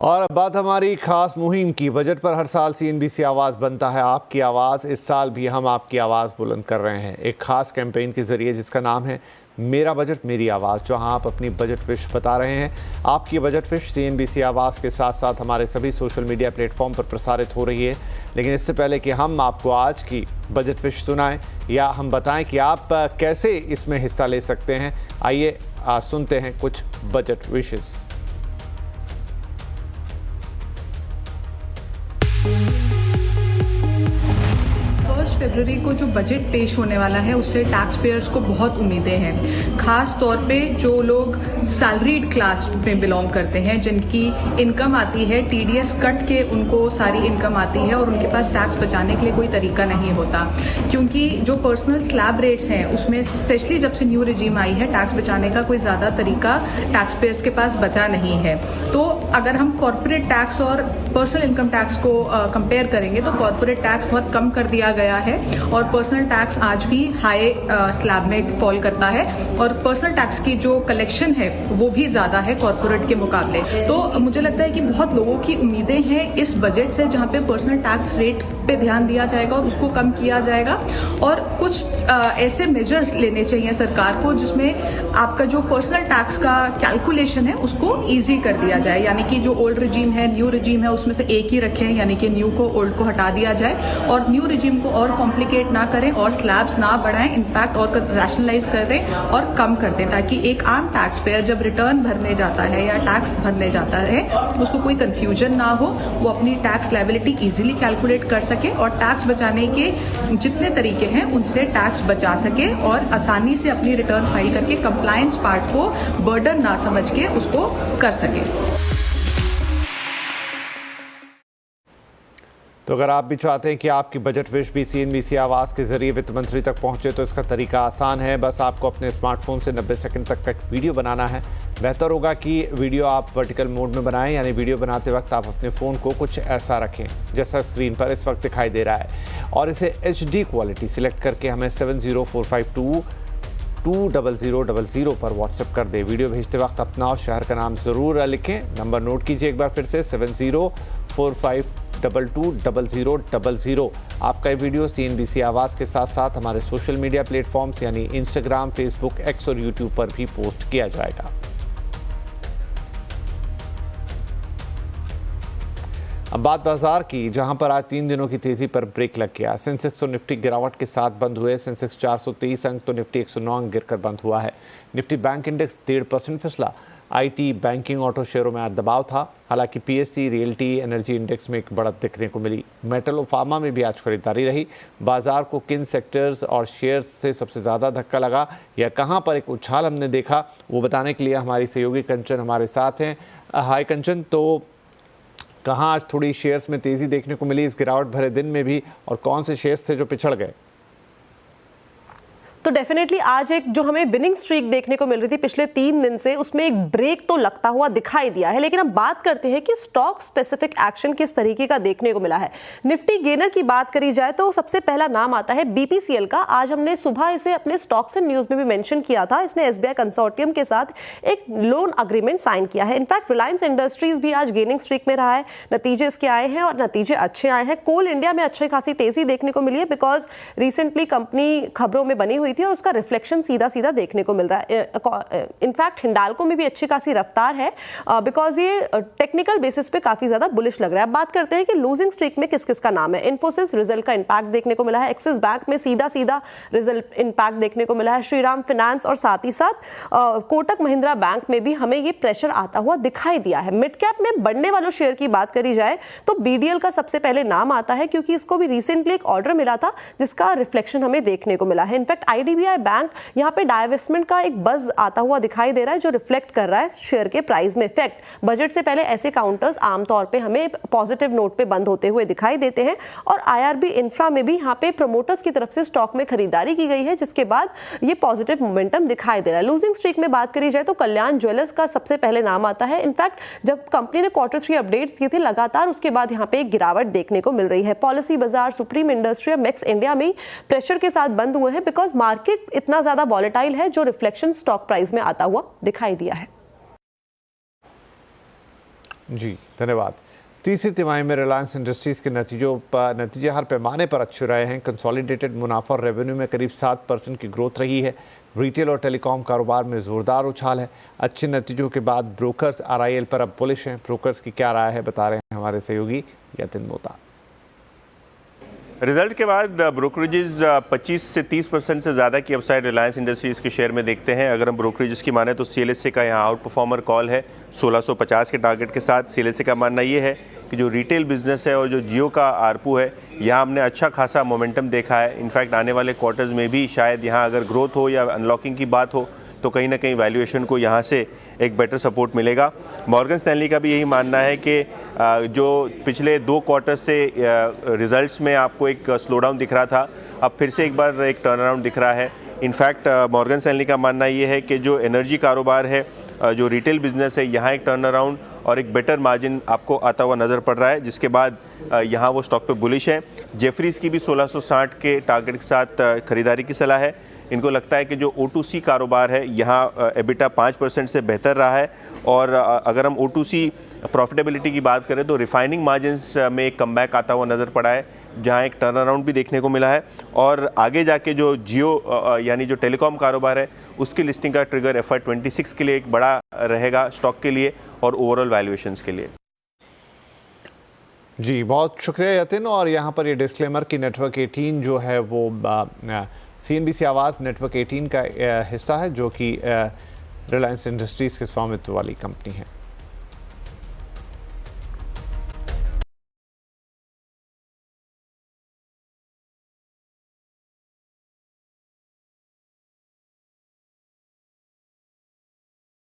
और अब बात हमारी खास मुहिम की। बजट पर हर साल सीएनबीसी आवाज़ बनता है आपकी आवाज़। इस साल भी हम आपकी आवाज़ बुलंद कर रहे हैं एक खास कैंपेन के जरिए जिसका नाम है मेरा बजट मेरी आवाज़, जहां आप अपनी बजट विश बता रहे हैं। आपकी बजट विश सीएनबीसी आवाज़ के साथ साथ हमारे सभी सोशल मीडिया प्लेटफॉर्म पर प्रसारित हो रही है। लेकिन इससे पहले कि हम आपको आज की बजट विश सुनाएं या हम बताएं कि आप कैसे इसमें हिस्सा ले सकते हैं, आइए सुनते हैं कुछ बजट विशेस। 1 फरवरी को जो बजट पेश होने वाला है उससे टैक्स पेयर्स को बहुत उम्मीदें हैं। खास तौर पे जो लोग सैलरीड क्लास में बिलोंग करते हैं, जिनकी इनकम आती है टीडीएस कट के, उनको सारी इनकम आती है और उनके पास टैक्स बचाने के लिए कोई तरीका नहीं होता, क्योंकि जो पर्सनल स्लैब रेट्स हैं उसमें स्पेशली जब से न्यू रिजीम आई है टैक्स बचाने का कोई ज़्यादा तरीका टैक्स पेयर्स के पास बचा नहीं है। तो अगर हम कॉर्पोरेट टैक्स और पर्सनल इनकम टैक्स को कंपेयर करेंगे तो कॉर्पोरेट टैक्स बहुत कम कर दिया गया है और पर्सनल टैक्स आज भी हाई स्लैब में फॉल करता है और पर्सनल टैक्स की जो कलेक्शन है वो भी ज़्यादा है कॉर्पोरेट के मुकाबले। तो मुझे लगता है कि बहुत लोगों की उम्मीदें हैं इस बजट से, जहाँ पे पर्सनल टैक्स रेट पे ध्यान दिया जाएगा और उसको कम किया जाएगा और कुछ ऐसे मेजर्स लेने चाहिए सरकार को जिसमें आपका जो पर्सनल टैक्स का कैलकुलेशन है उसको ईजी कर दिया जाए, यानी कि जो ओल्ड रिजीम है न्यू रिजीम है उसमें से एक ही रखें, यानी कि न्यू को ओल्ड को हटा दिया जाए और न्यू रिजीम को और कॉम्प्लिकेट ना करें और स्लैब्स ना बढ़ाएं, इनफैक्ट और रैशनलाइज कर दें और कम कर दें, ताकि एक आम टैक्स पेयर जब रिटर्न भरने जाता है या टैक्स भरने जाता है उसको कोई कंफ्यूजन ना हो, वो अपनी टैक्स लायबिलिटी इजीली कैलकुलेट कर सके और टैक्स बचाने के जितने तरीके हैं उनसे टैक्स बचा सके और आसानी से अपनी रिटर्न फाइल करके कंप्लायंस पार्ट को बर्डन ना समझ के उसको कर सके। तो अगर आप भी चाहते हैं कि आपकी बजट विश भी सीएनबीसी आवाज़ के जरिए वित्त मंत्री तक पहुंचे तो इसका तरीका आसान है। बस आपको अपने स्मार्टफोन से 90 सेकंड तक का एक वीडियो बनाना है। बेहतर होगा कि वीडियो आप वर्टिकल मोड में बनाएं, यानी वीडियो बनाते वक्त आप अपने फ़ोन को कुछ ऐसा रखें जैसा स्क्रीन पर इस वक्त दिखाई दे रहा है और इसे HD क्वालिटी सिलेक्ट करके हमें 70452 20000 पर व्हाट्सएप कर दे। वीडियो भेजते वक्त अपना और शहर का नाम ज़रूर लिखें। नंबर नोट कीजिए एक बार फिर से 70452 आपका ये वीडियो सीएनबीसी आवाज़ के साथ साथ हमारे सोशल मीडिया प्लेटफॉर्म्स यानी इंस्टाग्राम, फेसबुक, एक्स और यूट्यूब पर भी पोस्ट किया जाएगा। अब बात बाजार की, जहां पर आज 3 दिनों की तेजी पर ब्रेक लग गया। सेंसेक्स और निफ्टी गिरावट के साथ बंद हुए। सेंसेक्स 423 अंक तो निफ्टी 109 अंक गिरकर बंद हुआ है। निफ्टी बैंक इंडेक्स 1.5% फिसला। आईटी, बैंकिंग, ऑटो शेयरों में आज दबाव था। हालांकि पीएससी, रियल्टी, एनर्जी इंडेक्स में एक बढ़त देखने को मिली। मेटल और फार्मा में भी आज खरीदारी रही। बाजार को किन सेक्टर्स और शेयर्स से सबसे ज़्यादा धक्का लगा या कहां पर एक उछाल हमने देखा, वो बताने के लिए हमारी सहयोगी कंचन हमारे साथ हैं। हाय कंचन, तो कहाँ आज थोड़ी शेयर्स में तेज़ी देखने को मिली इस गिरावट भरे दिन में भी, और कौन से शेयर्स थे जो पिछड़ गए? तो डेफिनेटली आज एक जो हमें विनिंग स्ट्रीक देखने को मिल रही थी पिछले 3 दिन से, उसमें एक ब्रेक तो लगता हुआ दिखाई दिया है। लेकिन अब बात करते हैं कि स्टॉक स्पेसिफिक एक्शन किस तरीके का देखने को मिला है। निफ्टी गेनर की बात करी जाए तो सबसे पहला नाम आता है बीपीसीएल का। आज हमने सुबह इसे अपने स्टॉक्स एंड न्यूज में भी मेंशन किया था। इसने एसबीआई कंसोर्टियम के साथ एक लोन अग्रीमेंट साइन किया है। इनफैक्ट रिलायंस इंडस्ट्रीज भी आज गेनिंग स्ट्रीक में रहा है। नतीजे इसके आए हैं और नतीजे अच्छे आए हैं। कोल इंडिया में अच्छी खासी तेजी देखने को मिली है बिकॉज रिसेंटली कंपनी खबरों में बनी हुई थी और उसका रिफ्लेक्शन सीधा सीधा देखने को मिल रहा है। इनफैक्ट हिंडाल्को में भी अच्छी खासी रफ्तार है बिकॉज ये टेक्निकल बेसिस पे काफी ज्यादा बुलिश लग रहा है। अब बात करते हैं कि लूजिंग स्ट्रीक में किस किस का नाम है। इन्फोसिस रिजल्ट का इंपैक्ट देखने को मिला है। एक्सिस बैंक में सीधा सीधा रिजल्ट इंपैक्ट देखने को मिला है। श्रीराम फाइनेंस और साथ ही साथ कोटक महिंद्रा बैंक में भी हमें ये प्रेशर आता हुआ दिखाई दिया है। मिड कैप में बढ़ने वालों शेयर की बात करी जाए तो बीडीएल का सबसे पहले नाम आता है, क्योंकि इसको भी रिसेंटली एक ऑर्डर मिला था जिसका रिफ्लेक्शन हमें देखने को मिला है। इनफैक्ट आईडीबीआई बैंक यहाँ पे डाइवेस्टमेंट का एक बज आता हुआ दिखाई दे रहा है जो रिफ्लेक्ट कर रहा है शेयर के प्राइस में इफेक्ट। बजट से पहले ऐसे काउंटर्स आमतौर पे हमें पॉजिटिव नोट पे बंद होते हुए दिखाई देते हैं और आईआरबी इंफ्रा में भी यहाँ पे प्रमोटर्स की तरफ से स्टॉक में खरीदारी की गई है, जिसके बाद ये पॉजिटिव मोमेंटम दिखाई दे रहा है। लूजिंग स्ट्रीक में बात करी जाए तो कल्याण ज्वेलर्स का सबसे पहले नाम आता है। इनफैक्ट जब कंपनी ने Q3 अपडेट्स किए थे लगातार, उसके बाद यहाँ पे एक गिरावट देखने को मिल रही है। पॉलिसी बाजार, सुप्रीम इंडस्ट्री, मैक्स इंडिया में प्रेशर के साथ बंद हुए हैं बिकॉज मार्केट इतना ज्यादा वॉलेटाइल है, जो रिफ्लेक्शन स्टॉक प्राइस में आता हुआ दिखाई दिया है। जी धन्यवाद। तीसरी तिमाही में रिलायंस इंडस्ट्रीज़ के नतीजे हर पैमाने पर अच्छे रहे हैं। कंसोलिडेटेड मुनाफा और रेवेन्यू में करीब 7% की ग्रोथ रही है। रिटेल और टेलीकॉम कारोबार में ज़ोरदार उछाल है। अच्छे नतीजों के बाद ब्रोकर्स RIL पर अब बुलिश हैं। ब्रोकर्स की क्या राय है, बता रहे हैं हमारे सहयोगी यतिन मोता। रिजल्ट के बाद ब्रोकरेजेस 25 से 30% से ज़्यादा की अपसाइड रिलायंस इंडस्ट्रीज़ के शेयर में देखते हैं। अगर हम ब्रोकरेजेस की माने तो CLSA का यहाँ आउट परफॉर्मर कॉल है 1650 के टारगेट के साथ। CLSA का मानना ये है कि जो रिटेल बिजनेस है और जो जियो का आरपू है, यहाँ हमने अच्छा खासा मोमेंटम देखा है। इनफैक्ट आने वाले क्वार्टर्स में भी शायद यहाँ अगर ग्रोथ हो या अनलॉकिंग की बात हो तो कहीं ना कहीं वैल्यूएशन को यहाँ से एक बेटर सपोर्ट मिलेगा। मॉर्गन स्टैनली का भी यही मानना है कि जो पिछले 2 क्वार्टर से रिजल्ट्स में आपको एक स्लोडाउन दिख रहा था, अब फिर से एक बार एक टर्न अराउंड दिख रहा है। इनफैक्ट मॉर्गन स्टैनली का मानना ये है कि जो एनर्जी कारोबार है, जो रिटेल बिजनेस है, यहाँ एक टर्न अराउंड और एक बेटर मार्जिन आपको आता हुआ नज़र पड़ रहा है, जिसके बाद यहाँ वो स्टॉक पे बुलिश है। जेफरीज़ की भी 1660 के टारगेट के साथ खरीदारी की सलाह है। इनको लगता है कि जो O2C कारोबार है, यहाँ EBITDA 5% से बेहतर रहा है। और अगर हम O2C प्रॉफिटेबिलिटी की बात करें तो रिफाइनिंग मार्जिन्स में एक कमबैक आता हुआ नज़र पड़ा है, जहाँ एक टर्न अराउंड भी देखने को मिला है। और आगे जाके जो जियो यानी जो टेलीकॉम कारोबार है, उसकी लिस्टिंग का ट्रिगर FY 26 के लिए एक बड़ा रहेगा स्टॉक के लिए और ओवरऑल वैल्यूएशंस के लिए। जी बहुत शुक्रिया यतिन। और यहाँ पर ये डिस्क्लेमर कि नेटवर्क 18 जो है वो CNBC आवाज़ नेटवर्क 18 का हिस्सा है, जो कि रिलायंस इंडस्ट्रीज़ के स्वामित्व वाली कंपनी है।